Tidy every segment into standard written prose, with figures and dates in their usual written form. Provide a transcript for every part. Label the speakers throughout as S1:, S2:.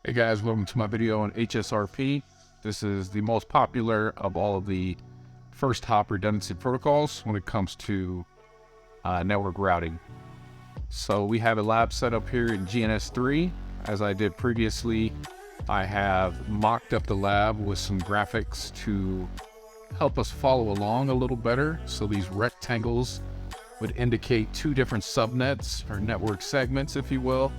S1: Hey guys, welcome to my video on HSRP. This is the most popular of all of the first hop redundancy protocols when it comes to network routing. So we have a lab set up here in GNS3. As I did previously, I have mocked up the lab with some graphics to help us follow along a little better. So these rectangles would indicate two different subnets or network segments, if you will.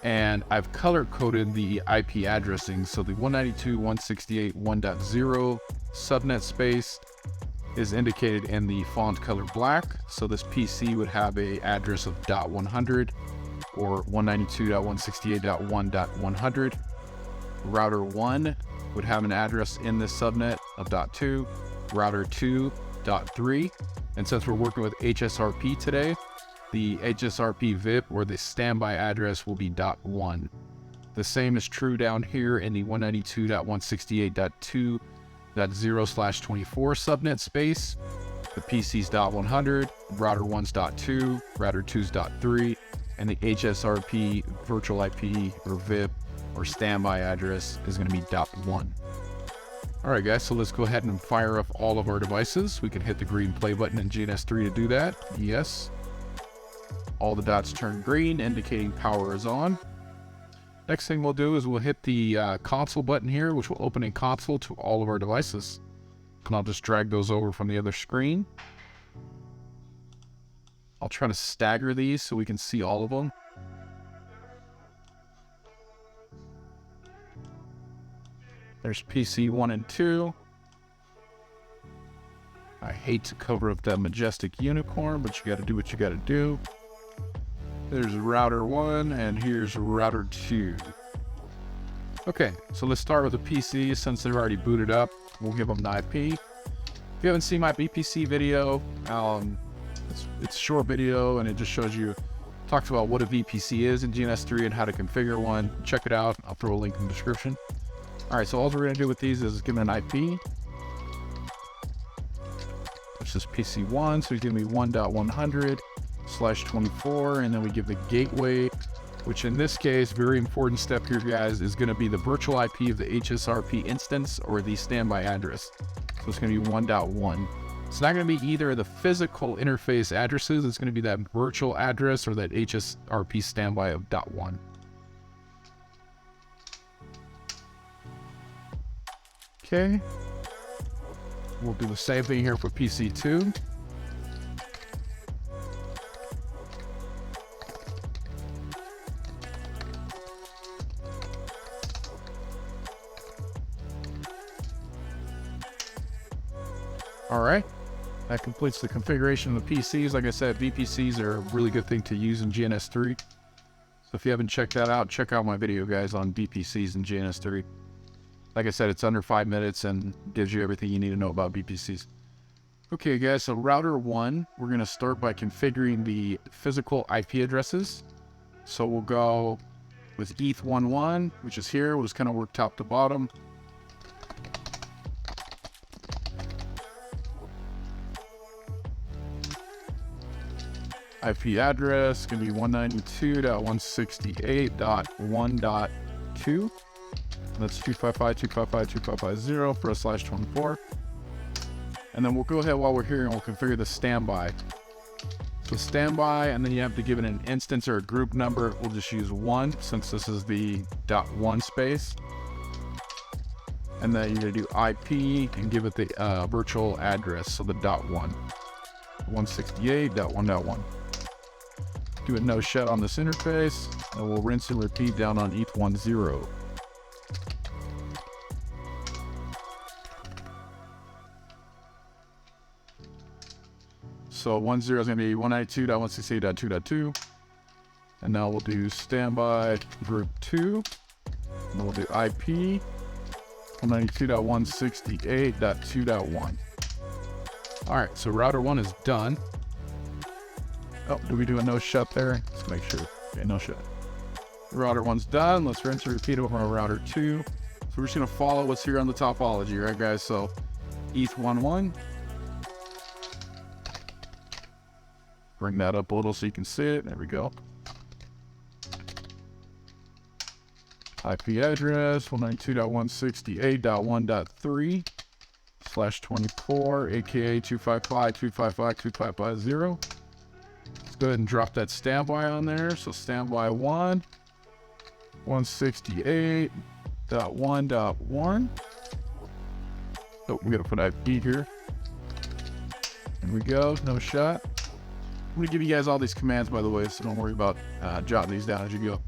S1: And I've color-coded the IP addressing, so the 192.168.1.0 subnet space is indicated in the font color black. So this PC would have a address of .100 or 192.168.1.100. Router 1 would have an address in this subnet of .2, router 2, .3. And since we're working with HSRP today, the HSRP VIP or the standby address will be .1. The same is true down here in the 192.168.2.0/24 subnet space. The PC's .100, router 1's .2, router 2's .3, and the HSRP virtual IP or VIP or standby address is going to be .1. Alright guys, so let's go ahead and fire up all of our devices. We can hit the green play button in GNS3 to do that. Yes. All the dots turn green, indicating power is on. Next thing we'll do is we'll hit the console button here, which will open a console to all of our devices. And I'll just drag those over from the other screen. I'll try to stagger these so we can see all of them. There's PC 1 and 2. I hate to cover up that majestic unicorn, but you gotta do what you gotta do. There's router 1 and here's router 2. Okay, so let's start with the PC. Since they're already booted up, we'll give them an IP. If you haven't seen my VPC video, it's a short video and it just shows you, talks about what a VPC is in GNS3 and how to configure one. Check it out. I'll throw a link in the description. All right, so all we're gonna do with these is give them an IP. Which is PC1, so we give me 1.100/24, and then we give the gateway, which in this case, very important step here, guys, is going to be the virtual IP of the HSRP instance or the standby address. So it's going to be 1.1. It's not going to be either of the physical interface addresses. It's going to be that virtual address or that HSRP standby of .1. Okay. We'll do the same thing here for PC2. All right, that completes the configuration of the PCs. Like I said, VPCs are a really good thing to use in GNS3. So if you haven't checked that out, check out my video, guys, on VPCs in GNS3. Like I said, it's under 5 minutes and gives you everything you need to know about VPCs. Okay, guys, so router 1, we're going to start by configuring the physical IP addresses. So we'll go with ETH11, which is here. We'll just kind of work top to bottom. IP address going to be 192.168.1.2. That's 255.255.255.0/24. And then we'll go ahead while we're here and we'll configure the standby. So standby, and then you have to give it an instance or a group number. We'll just use 1 since this is the .1 space. And then you're going to do IP and give it the virtual address, so the .1. 168.1.1. Do a no shut on this interface, and we'll rinse and repeat down on ETH10. So 10 is going to be 192.168.2.2. And now we'll do standby group 2. And we'll do IP 192.168.2.1. All right, so router 1 is done. Oh, did we do a no shut there? Let's make sure. Okay, no shut. Router 1's done. Let's rinse and repeat over our router 2. So we're just going to follow what's here on the topology, right, guys? So ETH11. Bring that up a little so you can see it. There we go. IP address 192.168.1.3/24, aka 255.255.255.0. Let's go ahead and drop that standby on there. So standby 168.1.1. So we gotta put IP here. There we go, no shot. I'm gonna give you guys all these commands, by the way, so don't worry about jotting these down as you go.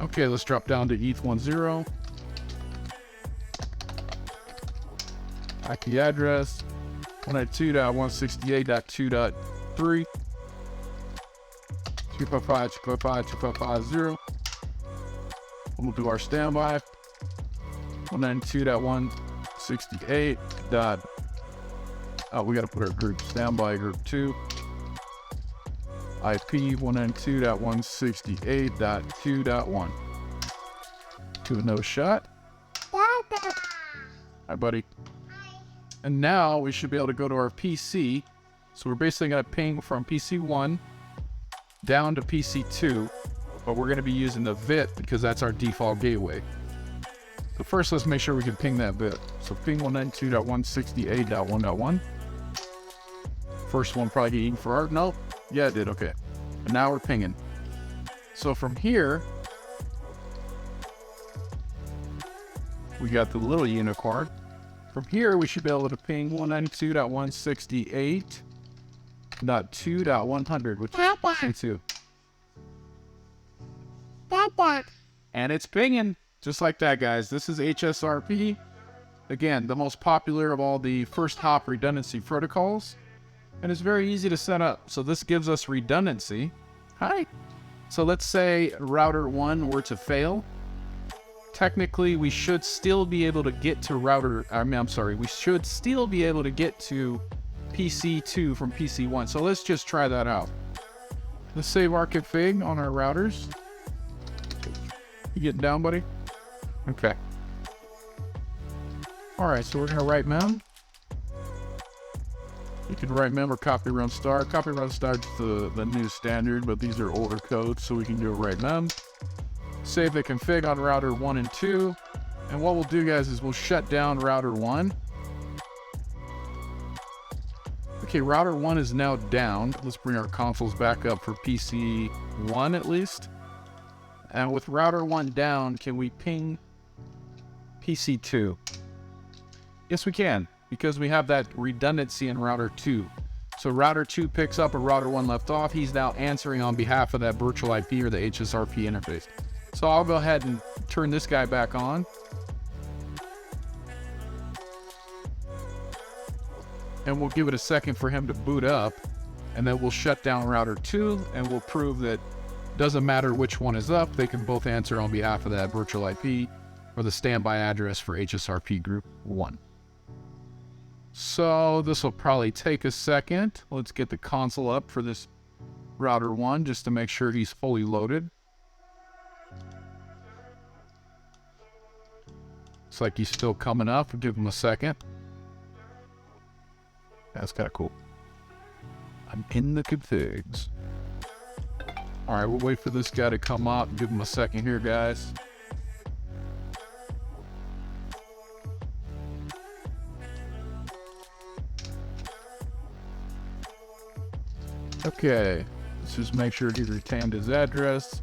S1: Okay, let's drop down to ETH10. IP address 192.168.2.3, 255.255.255.0. We'll do our standby 192.168. Oh, we got to put our group standby group 2. IP 192.168.2.1. To a no shot. Hi, buddy. And now we should be able to go to our PC. So we're basically going to ping from PC1 down to PC2, but we're going to be using the VIT because that's our default gateway. So first, let's make sure we can ping that VIT. So ping 192.168.1.1. First one probably eating for art. Nope. Yeah, it did. Okay. And now we're pinging. So from here, we got the little unicorn. From here, we should be able to ping 192.168.2.100, which is Papa. Papa. And it's pinging. Just like that, guys. This is HSRP. Again, the most popular of all the first hop redundancy protocols. And it's very easy to set up. So this gives us redundancy. Hi. So let's say router 1 were to fail. Technically, we should still be able to get to we should still be able to get to PC2 from PC1. So let's just try that out. Let's save our config on our routers. You getting down, buddy? Okay. All right, so we're gonna write mem. You can write mem or copy run start. Copy run start's the new standard, but these are older codes, so we can do a write mem. Save the config on router 1 and 2. And what we'll do, guys, is we'll shut down router 1. Okay, router 1 is now down. Let's bring our consoles back up for PC 1 at least. And with router 1 down, can we ping PC 2? Yes, we can, because we have that redundancy in router 2. So router 2 picks up where router 1 left off. He's now answering on behalf of that virtual IP or the HSRP interface. So I'll go ahead and turn this guy back on. And we'll give it a second for him to boot up. And then we'll shut down router 2 and we'll prove that doesn't matter which one is up, they can both answer on behalf of that virtual IP or the standby address for HSRP group 1. So this will probably take a second. Let's get the console up for this router 1 just to make sure he's fully loaded. Looks like he's still coming up. We'll give him a second. That's kind of cool. I'm in the configs. All right, we'll wait for this guy to come up. Give him a second here, guys. Okay, let's just make sure he retained his address.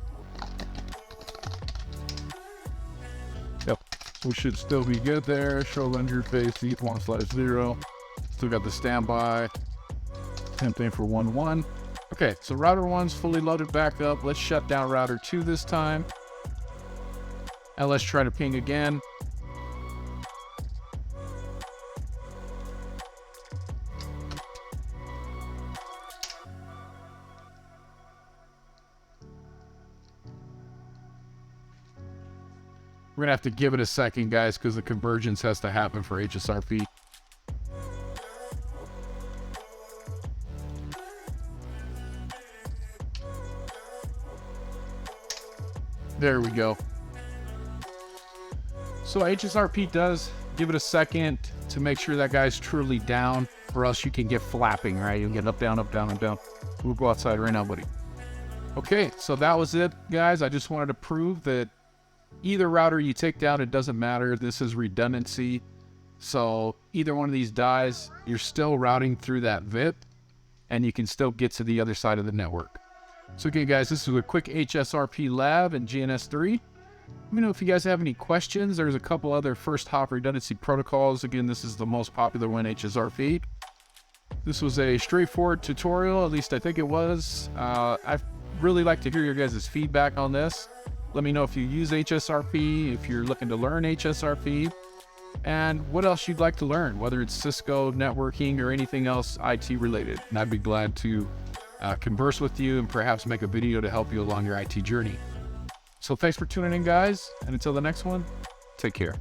S1: Yep, we should still be good there. Show interface ETH1/0. Still got the standby. Tempting for 1-1. Okay, so router 1's fully loaded back up. Let's shut down router 2 this time. And let's try to ping again. We're gonna have to give it a second, guys, because the convergence has to happen for HSRP. There we go. So HSRP does give it a second to make sure that guy's truly down, or else you can get flapping, right? You'll get up, down, up, down, and down. We'll go outside right now, buddy. Okay, so that was it, guys. I just wanted to prove that Either router you take down, it doesn't matter. This is redundancy. So either one of these dies, you're still routing through that VIP, and you can still get to the other side of the network. So again, guys, this is a quick HSRP lab in GNS3. Let me know if you guys have any questions. There's a couple other first hop redundancy protocols. Again, this is the most popular one, HSRP. This was a straightforward tutorial, at least I think it was. I'd really like to hear your guys' feedback on this. Let me know if you use HSRP, if you're looking to learn HSRP, and what else you'd like to learn, whether it's Cisco, networking, or anything else IT related. And I'd be glad to converse with you and perhaps make a video to help you along your IT journey. So thanks for tuning in, guys, and until the next one, take care.